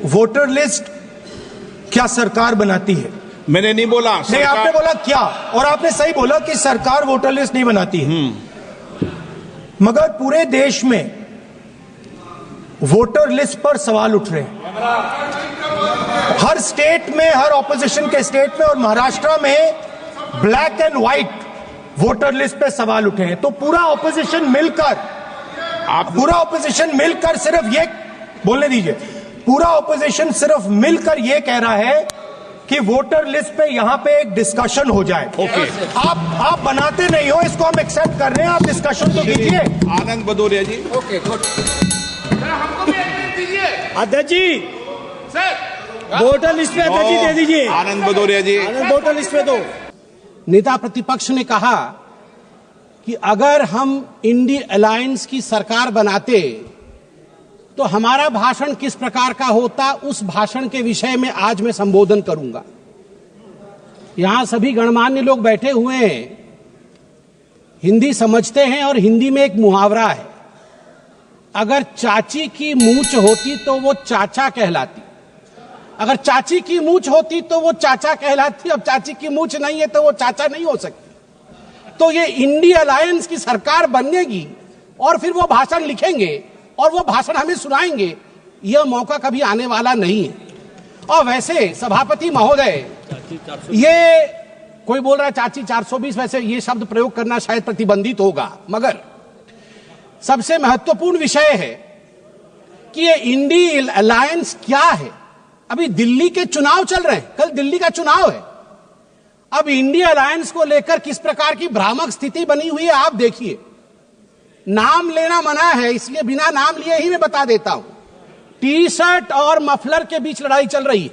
Voter list क्या सरकार बनाती है? मैंने नहीं बोला। नहीं, आपने बोला क्या, और आपने सही बोला कि सरकार वोटर लिस्ट नहीं बनाती है। मगर पूरे देश में वोटर लिस्ट पर सवाल उठ रहे हैं, हर स्टेट में, हर ऑपोजिशन के स्टेट में, और महाराष्ट्र में black and white voter list पे सवाल उठे हैं। तो पूरा ऑपोजिशन मिलकर सिर्फ ये बोलने दीजिए, पूरा ऑपोजिशन सिर्फ मिलकर ये कह रहा है कि वोटर लिस्ट पे यहां पे एक डिस्कशन हो जाए। ओके। आप बनाते नहीं हो, इसको हम एक्सेप्ट कर रहे हैं, आप डिस्कशन तो कीजिए। आनंद भदौरिया जी। Okay, good. हमको भी एडमिट दीजिए अध्यक्ष जी, सर। वोटर लिस्ट पे अध्यक्ष जी दे दीजिए। आनंद भदौरिया जी। वोटर लिस्ट पे दो। नेता प्रतिपक्ष ने कहा कि अगर हम इंडी अलायंस की सरकार बनाते तो हमारा भाषण किस प्रकार का होता, उस भाषण के विषय में आज मैं संबोधन करूंगा। यहां सभी गणमान्य लोग बैठे हुए हैं, हिंदी समझते हैं, और हिंदी में एक मुहावरा है, अगर चाची की मूंछ होती तो वो चाचा कहलाती, अगर चाची की मूंछ होती तो वो चाचा कहलाती, अब चाची की मूंछ नहीं है तो वो चाचा नहीं हो सकती। तो ये इंडी अलायंस की सरकार बनेगी और फिर वो भाषण लिखेंगे और वो भाषण हमें सुनाएंगे, यह मौका कभी आने वाला नहीं है। और वैसे सभापति महोदय, ये कोई बोल रहा है चाची 420, वैसे ये शब्द प्रयोग करना शायद प्रतिबंधित होगा, मगर सबसे महत्वपूर्ण विषय है कि ये इंडी अलायंस क्या है। अभी दिल्ली के चुनाव चल रहे हैं, कल दिल्ली का चुनाव है। अब इंडी अलायंस को लेकर किस प्रकार की भ्रामक स्थिति बनी हुई है आप देखिए। नाम लेना मना है, इसलिए बिना नाम लिए ही मैं बता देता हूं। टी शर्ट और मफलर के बीच लड़ाई चल रही है।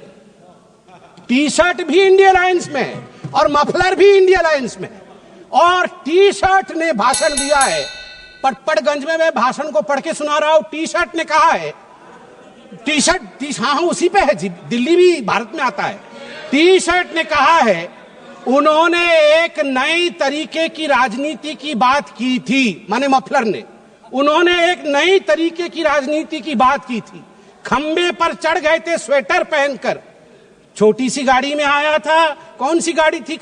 टी शर्ट भी इंडिया अलायंस में है और मफलर भी इंडिया अलायंस में है। और टी शर्ट ने भाषण दिया है, पटपड़गंज में मैं भाषण को पढ़ के सुना रहा हूं। टी शर्ट ने कहा है, टी शर्ट हाँ उसी पे है जी, दिल्ली भी भारत में आता है। टी शर्ट ने कहा है, उन्होंने एक नई तरीके की राजनीति की बात की थी, माने मफलर ने, उन्होंने एक नई तरीके की राजनीति की बात की थी। खंबे पर चढ़ गए थे स्वेटर पहनकर, छोटी सी गाड़ी में आया था। कौन सी गाड़ी थी?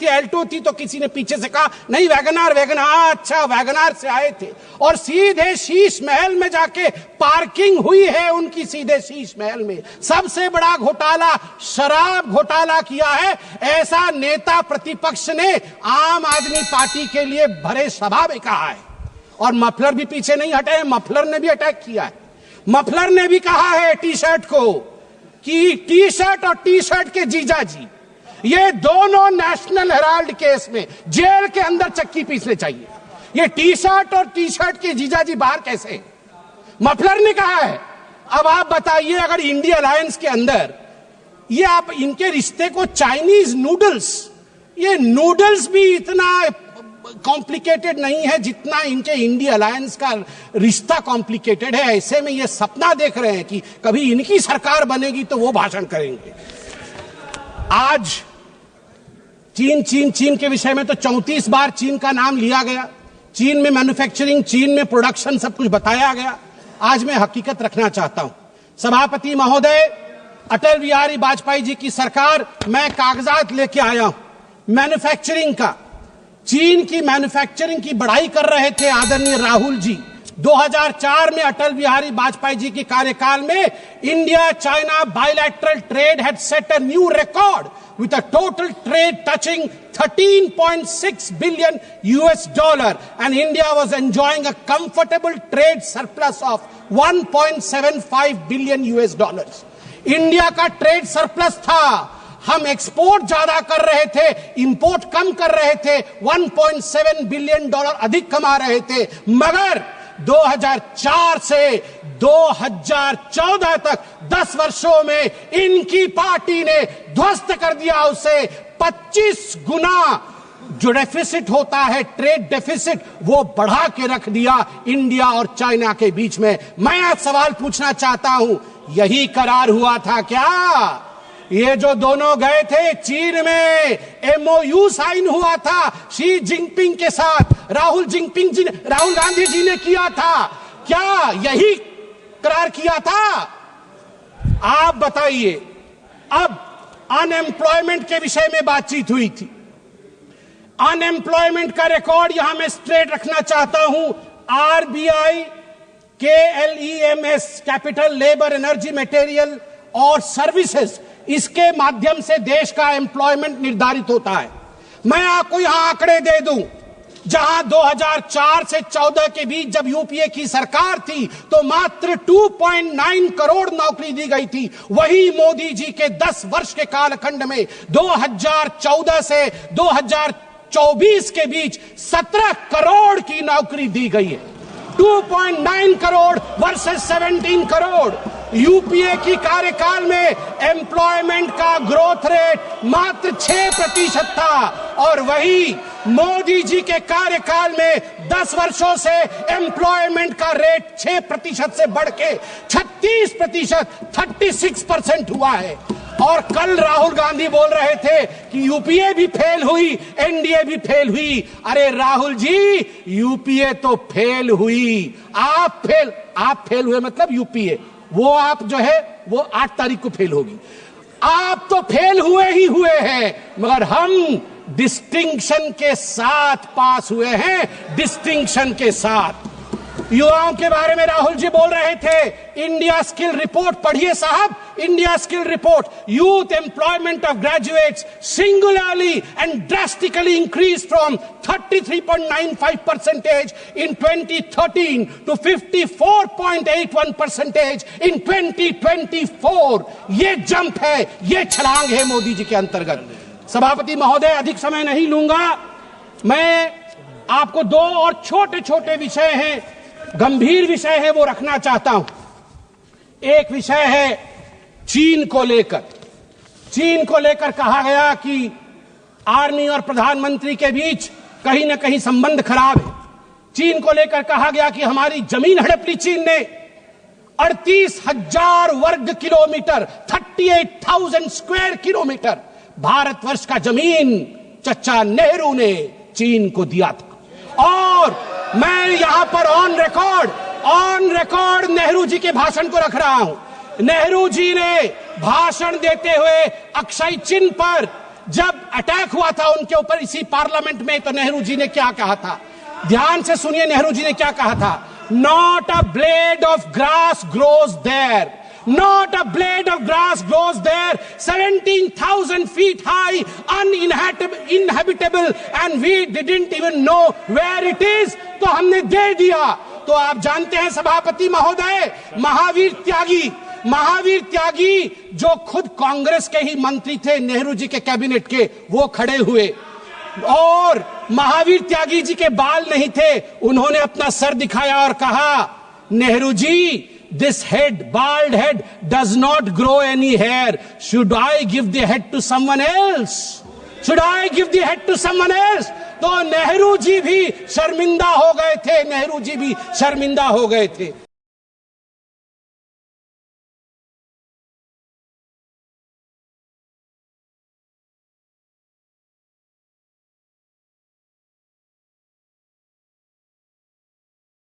एल्टो थी। तो किसी ने पीछे से कहा नहीं वैगनार। अच्छा, वैगनार से आए थे और सीधे शीश महल में जाके पार्किंग हुई है उनकी, सीधे शीश महल में। सबसे बड़ा घोटाला, शराब घोटाला किया है, ऐसा नेता प्रतिपक्ष ने आम आदमी पार्टी के लिए भरे सभा में कहा है। और मफलर भी पीछे नहीं हटे, मफलर ने भी अटैक किया है। मफलर ने भी कहा है टी शर्ट को कि टी शर्ट और टी शर्ट के जीजाजी, ये दोनों नेशनल हेराल्ड केस में जेल के अंदर चक्की पीसने चाहिए। ये टी शर्ट और टी शर्ट के जीजाजी बाहर कैसे? मफलर ने कहा है। अब आप बताइए, अगर इंडिया अलायंस के अंदर ये आप इनके रिश्ते को चाइनीज नूडल्स, ये नूडल्स भी इतना कॉम्प्लिकेटेड नहीं है जितना इनके इंडिया अलायंस का रिश्ता कॉम्प्लिकेटेड है। ऐसे में ये सपना देख रहे हैं कि कभी इनकी सरकार बनेगी तो वो भाषण करेंगे। आज चीन के विषय में तो 34 बार चीन का नाम लिया गया। चीन में मैन्युफैक्चरिंग, चीन में प्रोडक्शन, सब कुछ बताया गया। आज मैं हकीकत रखना चाहता हूं। सभापति महोदय, अटल बिहारी वाजपेयी जी की सरकार, मैं कागजात लेके आया हूं मैन्युफैक्चरिंग का। चीन की मैन्युफैक्चरिंग की बड़ाई कर रहे थे आदरणीय राहुल जी। 2004 में अटल बिहारी वाजपेयी जी के कार्यकाल में India China bilateral trade had set a new record with a total trade touching 13.6 billion US dollar, and India was enjoying a comfortable trade surplus of 1.75 billion US dollars. India का ट्रेड सरप्लस था। हम export ज्यादा कर रहे थे, import कम कर रहे थे, 1.7 बिलियन डॉलर अधिक कमा रहे थे। मगर 2004 से 2014 तक 10 वर्षों में इनकी पार्टी ने ध्वस्त कर दिया उसे। 25 गुना जो डेफिसिट होता है, ट्रेड डेफिसिट, वो बढ़ा के रख दिया इंडिया और चाइना के बीच में। मैं आज सवाल पूछना चाहता हूं, यही करार हुआ था क्या? ये जो दोनों गए थे चीन में, MOU साइन हुआ था शी जिनपिंग के साथ, राहुल गांधी जी ने किया था क्या? यही करार किया था? आप बताइए, अब अनएम्प्लॉयमेंट के विषय में बातचीत हुई थी। अनएम्प्लॉयमेंट का रिकॉर्ड यहां मैं स्ट्रेट रखना चाहता हूं। RBI KLEMS, capital, labour, energy, material और सर्विसेज, इसके माध्यम से देश का एम्प्लॉयमेंट निर्धारित होता है। मैं आपको यहां आंकड़े दे दूं, जहां 2004 से 14 के बीच जब यूपीए की सरकार थी तो मात्र 2.9 करोड़ नौकरी दी गई थी। वही मोदी जी के 10 वर्ष के कालखंड में 2014 से 2024 के बीच 17 करोड़ की नौकरी दी गई है। 2.9 करोड़ वर्सेस 17 करोड़। यूपीए की कार्यकाल में एम्प्लॉयमेंट का ग्रोथ रेट मात्र 6% था और वही मोदी जी के कार्यकाल में 10 वर्षों से एम्प्लॉयमेंट का रेट 6% से बढ़ के 36%, 36% हुआ है। और कल राहुल गांधी बोल रहे थे कि यूपीए भी फेल हुई, एनडीए भी फेल हुई। अरे राहुल जी, यूपीए तो फेल हुई, आप फेल हुए मतलब यूपीए, वो आप जो है वो 8 तारीख को फेल होगी। आप तो फेल हुए ही हुए हैं, मगर हम डिस्टिंक्शन के साथ पास हुए हैं, डिस्टिंक्शन के साथ। युवाओं के बारे में राहुल जी बोल रहे थे। इंडिया स्किल रिपोर्ट पढ़िए साहब, India skill report. Youth employment of graduates singularly and drastically increase from 33.95% in 2013 to 54.81% in 2024। ये जंप है, ये छलांग है मोदी जी के अंतर्गत। सभापति महोदय, अधिक समय नहीं लूंगा। मैं आपको 2 और छोटे छोटे विषय हैं, गंभीर विषय है, वो रखना चाहता हूं। एक विषय है चीन को लेकर। चीन को लेकर कहा गया कि आर्मी और प्रधानमंत्री के बीच कहीं ना कहीं संबंध खराब है। चीन को लेकर कहा गया कि हमारी जमीन हड़प ली चीन ने। 38,000 वर्ग किलोमीटर, 38,000 स्क्वायर किलोमीटर भारतवर्ष का जमीन चचा नेहरू ने चीन को दिया था। और मैं यहां पर ऑन रिकॉर्ड नेहरू जी के भाषण को रख रहा हूं। नेहरू जी ने भाषण देते हुए अक्षय चिन्ह पर जब अटैक हुआ था उनके ऊपर इसी पार्लियामेंट में, तो नेहरू जी ने क्या कहा था, ध्यान से सुनिए। नेहरू जी ने क्या कहा था? Not a blade of grass grows there, not a blade of grass grows there, 17,000 feet high, uninhabitable, and we didn't even know where it is। तो हमने दे दिया। तो आप जानते हैं सभापति महोदय, महावीर त्यागी जो खुद कांग्रेस के ही मंत्री थे, नेहरू जी के कैबिनेट के, वो खड़े हुए और महावीर त्यागी जी के बाल नहीं थे, उन्होंने अपना सर दिखाया और कहा, Nehru ji, this head, bald head, does not grow any hair. Should I give the head to someone else? Should I give the head to someone else? तो नेहरू जी भी शर्मिंदा हो गए थे, नेहरू जी भी शर्मिंदा हो गए थे।